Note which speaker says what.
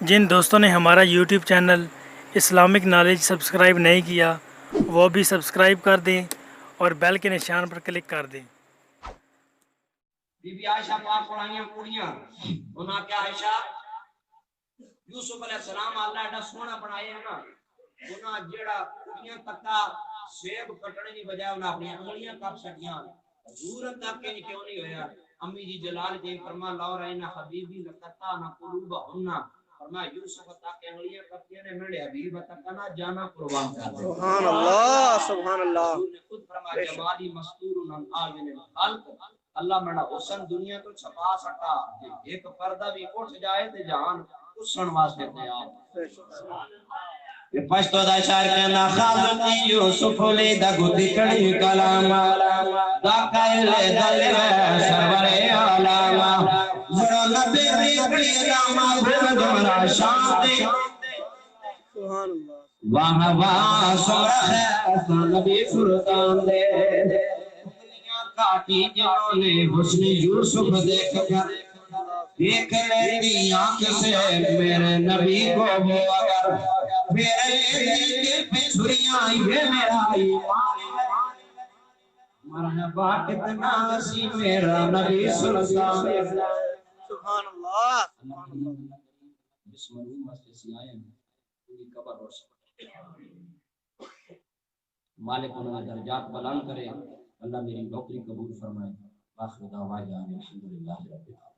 Speaker 1: جن دوستوں نے ہمارا YouTube channel Islamic knowledge subscribe نہیں کیا وہ بھی سبسکرائب کر دیں اور بیل کے نشان پر کلک کر دیں۔
Speaker 2: بی بی عائشہ پاک پڑھائیاں پوڑیاں انہاں کیا عائشہ یوسف علیہ السلام اللہ ایڈا سونا بنائے ہیں نا انہاں جیڑا کڑیاں تکا سیب کٹنے کی بجائے انہاں اپنی انگلیاں کٹ سکیاں حضور تک کہ کیوں نہیں ہویا امی جی جلال جی فرما لا رہنا حبیبی لقتا نہ قلوب ہننا فرما یوسف تک کہ انگلیاں کٹیاں نے میرے حبیب تک نہ جانا قربان کر دے سبحان اللہ سبحان اللہ حضور نے خود فرما جمالی مستور من آئین الخلق اللہ میرا حسن دنیا تو چھپا سکا ایک پردہ بھی اٹھ جائے تے جہان حسن واسطے تیار یہ پشتو دا شاعر کہنا خالقی یوسف لی دا گدی کڑی کلام دا کائل دل سرور عالم زرا نبی ریکڑی راما بھر دمرا شان دے سبحان اللہ واہ واہ سمرہ ہے نبی فرقان دے کاٹی جنہوں نے حسن یوسف دیکھ کر دیکھ لیتی آنکھ سے میرے نبی کو وہ اگر میرے دل کے پچھڑیاں یہ میرا ایمان مرحبا کتنا سی میرا نبی سلطان سبحان اللہ جس مرحوم مسئلے سے آئے ہیں پوری قبر روشن مالک انہیں درجات بلند کرے اللہ میری نوکری قبول فرمائے آخر دعوانا الحمدللہ رب العالمین